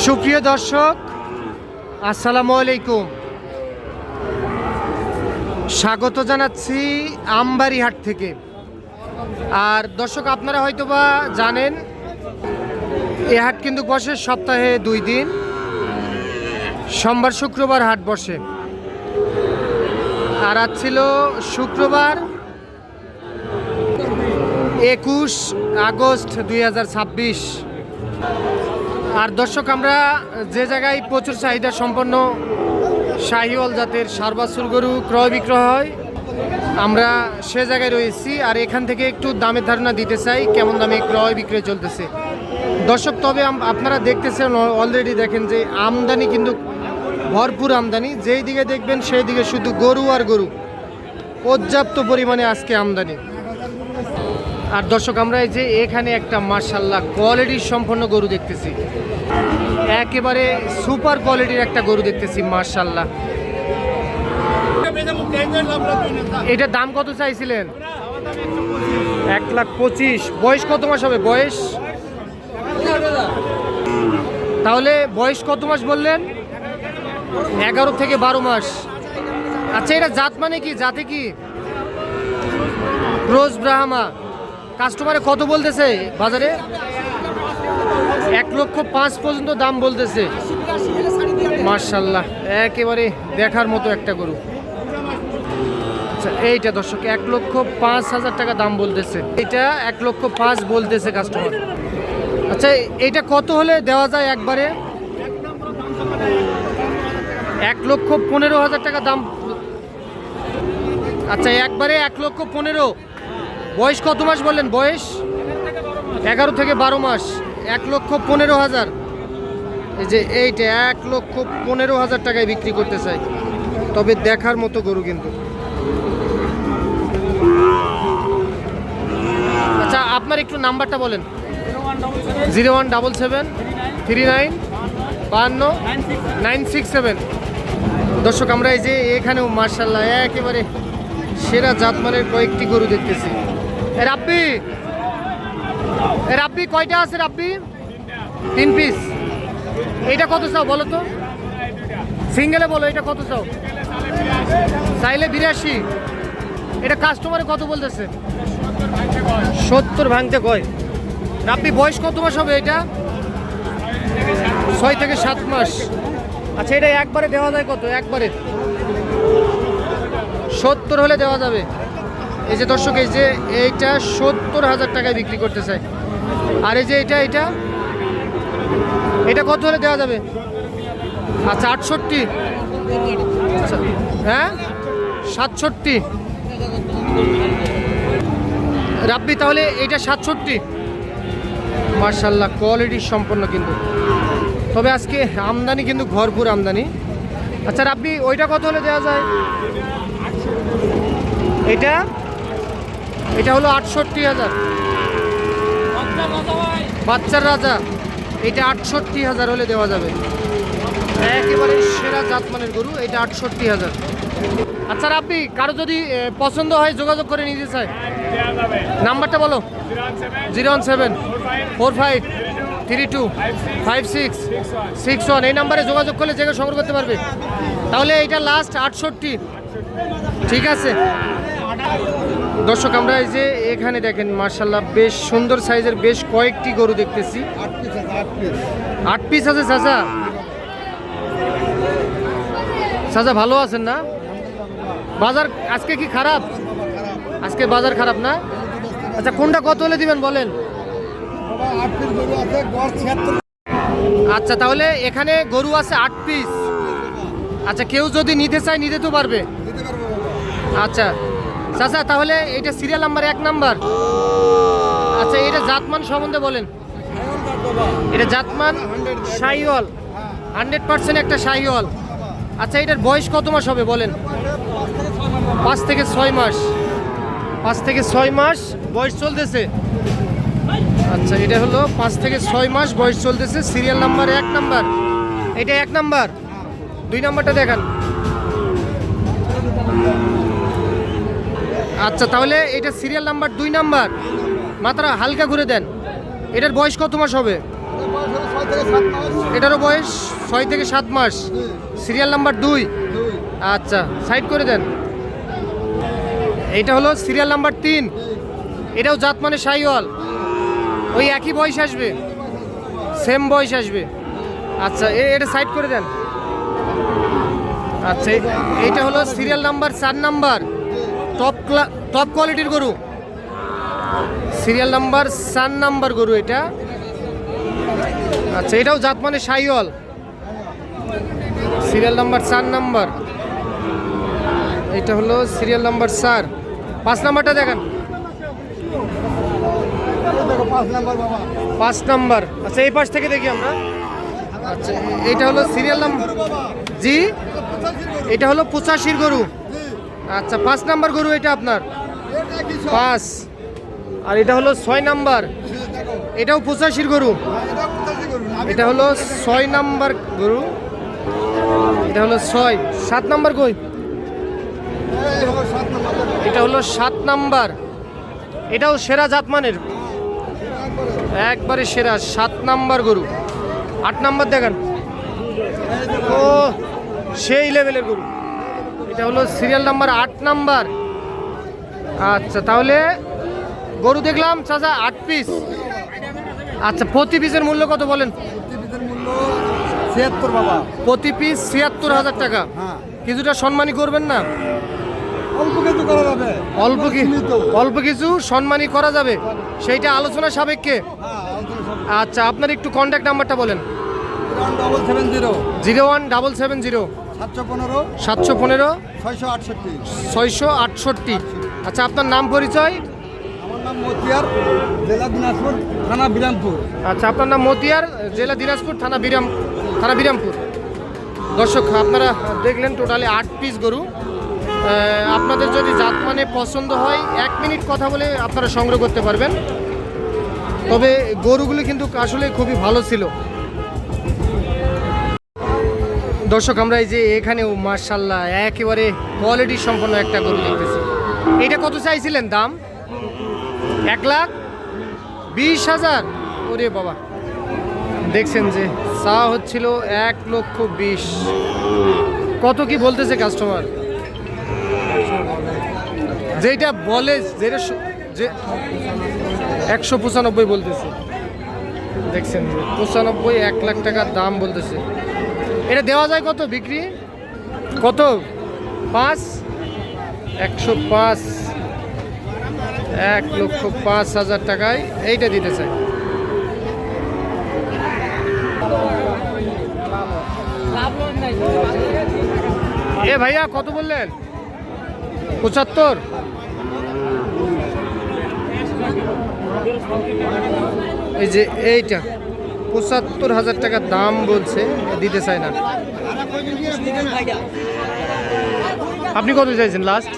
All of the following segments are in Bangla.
সুপ্রিয় দর্শক, আসসালামু আলাইকুম। স্বাগত জানাচ্ছি আমবাড়ি হাট থেকে। আর দর্শক, আপনারা হয়তোবা জানেন এই হাট কিন্তু বসে সপ্তাহে 2 দিন, সোমবার শুক্রবার হাট বসে। আর আজ ছিল শুক্রবার 21 আগস্ট 2026। আর দর্শক, আমরা যে জায়গায় প্রচুর চাহিদা সম্পন্ন শাহিওয়াল জাতের সার বাছুর গরু ক্রয় বিক্রয় হয়, আমরা সে জায়গায় রয়েছি। আর এখান থেকে একটু দামের ধারণা দিতে চাই, কেমন দামে ক্রয় বিক্রয় চলতেছে দর্শক। তবে আপনারা দেখতেছেন, অলরেডি দেখেন যে আমদানি কিন্তু ভরপুর আমদানি। যেই দিকে দেখবেন সেই দিকে শুধু গরু আর গরু, পর্যাপ্ত পরিমাণে আজকে আমদানি। আর দর্শক, আমরা এই যে এখানে একটা মাশাআল্লাহ কোয়ালিটির সম্পন্ন গরু দেখতেছি, একেবারে সুপার কোয়ালিটির একটা গরু দেখতেছি মাশাআল্লাহ। এটার দাম কত চাইছিলেন? 1,25,000। বয়স কত মাস হবে? বয়স তাহলে বয়স কত মাস বললেন? 11 থেকে 12 মাস। আচ্ছা, এটা জাত মানে কি? জাতে কি? ক্রস ব্রাহ্মা। কাস্টমারে কত বলতেছে বাজারে? 1,05,000 পর্যন্ত দাম বলতেছে। মাশাআল্লাহ, একেবারে দেখার মতো একটা গরু। আচ্ছা, এইটা দর্শক 1,05,000 টাকা দাম বলতেছে। এটা 1,05,000 বলতেছে কাস্টমার। আচ্ছা, এইটা কত হলে দেওয়া যায় একবারে? 1,15,000 টাকা দাম। আচ্ছা, একবারে 1,15,000। বয়স কত মাস বললেন? বয়স 11 থেকে 12 মাস। 1,15,000। এই যে এইটা 1,15,000 টাকায় বিক্রি করতে চাই। তবে দেখার মতো গরু কিন্তু। আচ্ছা, আপনার একটু নাম্বারটা বলেন। 01773952 দর্শক, আমরা এই যে এখানেও মাশাআল্লাহ একেবারে সেরা জাতমানের কয়েকটি গরু দেখতেছি। রাব্বি কয়টা আছে? রাব্বি 3 পিস। এইটা কত চাও বলো তো? সিঙ্গেলে বলো, এটা কত চাও? চাইলে 82। এটা কাস্টমারে কত বলতেছে? 70 ভাঙতে কয়। রাব্বি বয়স কত মাস হবে এটা? 6 থেকে 7 মাস। আচ্ছা, এটা একবারে দেওয়া যায় কত? একবারে 70 হলে দেওয়া যাবে। এই যে দর্শক, এই যে এইটা 70,000 টাকায় বিক্রি করতে চাই। আর এই যে এটা কত হলে দেওয়া যাবে? আচ্ছা, 68। আচ্ছা, হ্যাঁ 67। রাব্বি তাহলে এইটা 67। মাশাআল্লাহ, কোয়ালিটি সম্পন্ন কিন্তু। তবে আজকে আমদানি কিন্তু ভরপুর আমদানি। আচ্ছা রাব্বি, ওইটা কত হলে দেওয়া যায়? এটা হলো 68,000। বাচ্চার রাজা, এটা 68,000 হলে দেওয়া যাবে। একেবারে সেরা জাতমানের গরু, এটা 68,000। আচ্ছা রাব্বি, কারো যদি পছন্দ হয় যোগাযোগ করে নিতে চায়, নাম্বারটা বলো। 01745325661। এই নাম্বারে যোগাযোগ করলে জায়গা সংগ্রহ করতে পারবে। তাহলে এটা লাস্ট 68। ঠিক আছে দর্শক, আমরা এই যে এখানে দেখেন মাশাআল্লাহ বেশ সুন্দর সাইজের বেশ কয়েকটি গরু দেখতেছি। 8 পিস আছে। চাচা ভালো আছেন না? বাজার আজকে কি খারাপ? আজকে বাজার খারাপ না? আচ্ছা, কোনটা কত হলে দিবেন বলেন? আচ্ছা, তাহলে এখানে গরু আছে 8 পিস। আচ্ছা, কেউ যদি নিতে চায় নিতে তো পারবে। আচ্ছা চাচা, তাহলে এটা সিরিয়াল নাম্বার 1 নাম্বার। আচ্ছা, এটা জাতমান সম্বন্ধে বলেন। এটা জাতমান শাহিওয়াল, 100% একটা শাহিওয়াল। আচ্ছা, এটার বয়স কত মাস হবে বলেন? 5 থেকে 6 মাস। 5 থেকে 6 মাস বয়স চলতেছে। আচ্ছা, এটা হলো 5 থেকে 6 মাস বয়স চলতেছে। Serial number 1 number. এটা 1 নাম্বার। 2 নাম্বারটা দেখান। আচ্ছা, তাহলে এটা সিরিয়াল নাম্বার 2 নাম্বার। মাত্র হালকা ঘুরে দেন। এটার বয়স কত মাস হবে? এটারও বয়স 6 থেকে 7 মাস। Serial number 2। আচ্ছা, সাইড করে দেন। এইটা হলো সিরিয়াল নাম্বার 3। এটাও জাত মানে শাহিওয়াল, ওই একই বয়স আসবে, সেম বয়স আসবে। আচ্ছা, এটা সাইড করে দেন। আচ্ছা, এইটা হলো সিরিয়াল নাম্বার 4 নাম্বার, টপ কোয়ালিটির গরু। সিরিয়াল নাম্বার 4 নাম্বার গরু এটা। আচ্ছা, এটাও জাত মানে শাহিওয়াল, সিরিয়াল নাম্বার 4 নাম্বার। এটা হলো সিরিয়াল নাম্বার 4। 5 নাম্বারটা দেখেন। 5 নাম্বার। আচ্ছা, এই পাশ থেকে দেখি আমরা। আচ্ছা, এটা হলো সিরিয়াল নাম্বার, জি এটা হলো 85 গরু। আচ্ছা, 5 নাম্বার গরু এটা আপনার, 5। আর এটা হলো 6 নাম্বার, এটাও 85 গরু। এটা হলো 6 নাম্বার গরু, এটা হলো 6। 7 নাম্বার কই? এটা হলো 7 নাম্বার, এটাও সেরা জাতমানের, একবারে সেরা 7 নাম্বার গরু। 8 নাম্বার দেখেন, ও সেই লেভেলের গরু। এটা হলো সিরিয়াল নাম্বার 8 নাম্বার। আচ্ছা, তাহলে গরু দেখলাম চাচা 8 পিস। আচ্ছা, প্রতি পিসের মূল্য কত বলেন? 76 বাবা। প্রতি পিস 76,000 টাকা। কিছুটা সম্মানী করবেন না? অল্প কিছু করা যাবে, অল্প কিছু সম্মানী করা যাবে, সেইটা আলোচনা সাপেক্ষে। আচ্ছা, আপনার একটু কন্ট্যাক্ট নাম্বারটা বলেন। 01770 715 668। 668। আচ্ছা, আপনার নাম পরিচয়? আমার নাম মতিয়ার, জেলা দিনাজপুর, থানা বিরামপুর। আচ্ছা, আপনার নাম মতিয়ার, জেলা দিনাজপুর, থানা বিরামপুর। দর্শক, আপনারা দেখলেন টোটালি 8 পিস গরু। আপনাদের যদি জাত মানে পছন্দ হয় 1 মিনিট কথা বলে আপনারা সংগ্রহ করতে পারবেন। তবে গরুগুলো কিন্তু আসলে খুবই ভালো ছিল। দর্শক, আমরা এই যে এখানেও মাশাআল্লাহ একেবারে কোয়ালিটি সম্পন্ন একটা গরু দেখতেছি। এটা কত চাইছিলেন দাম? 1,20,000। ওরে বাবা, দেখছেন যে চা হচ্ছিল 1,20,000। কত কি বলতেছে কাস্টমার? যেটা বলে যে 195 বলতেছে। দেখছেন যে 95, 1 লাখ টাকার দাম বলতেছে। এটা দেওয়া যায় কত বিক্রি? কত? 5? 105, 1,05,000 টাকায় এইটা দিতে চাই। এ ভাইয়া কত বললেন? 75। এই যে এইটা 75,000 টাকা দাম বলছে, দিতে চাই না। আপনি কত চাইছেন লাস্ট?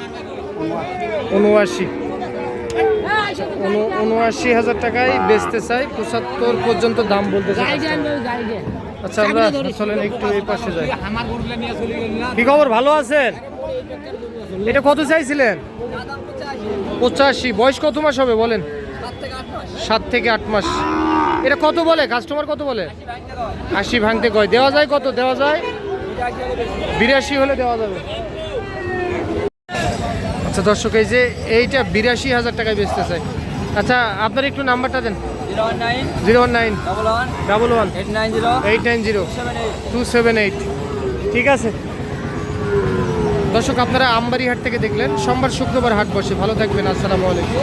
79,000 টাকায় বেচতে চাই, 75 পর্যন্ত দাম বলতে চাই। আচ্ছা, আমরা চলেন একটু এই পাশে যাই। কি খবর, ভালো আছেন? এটা কত চাইছিলেন? 85। বয়স কত মাস হবে বলেন? 7 থেকে 8 মাস। এটা কত বলে কাস্টমার? কত বলে? 80 ভাঙতে কয়। দেওয়া যায় কত? দেওয়া যায় 82 হলে দেওয়া যাবে। আচ্ছা দর্শক, এই যে এইটা 82,000 টাকায় বেচতে চাই। আচ্ছা, আপনার একটু নাম্বারটা দেন। 019 11 890 278। ঠিক আছে দর্শক, আপনারা আমবাড়ি হাট থেকে দেখলেন। সোমবার শুক্রবার হাট বসে। ভালো থাকবেন। আসসালামু আলাইকুম।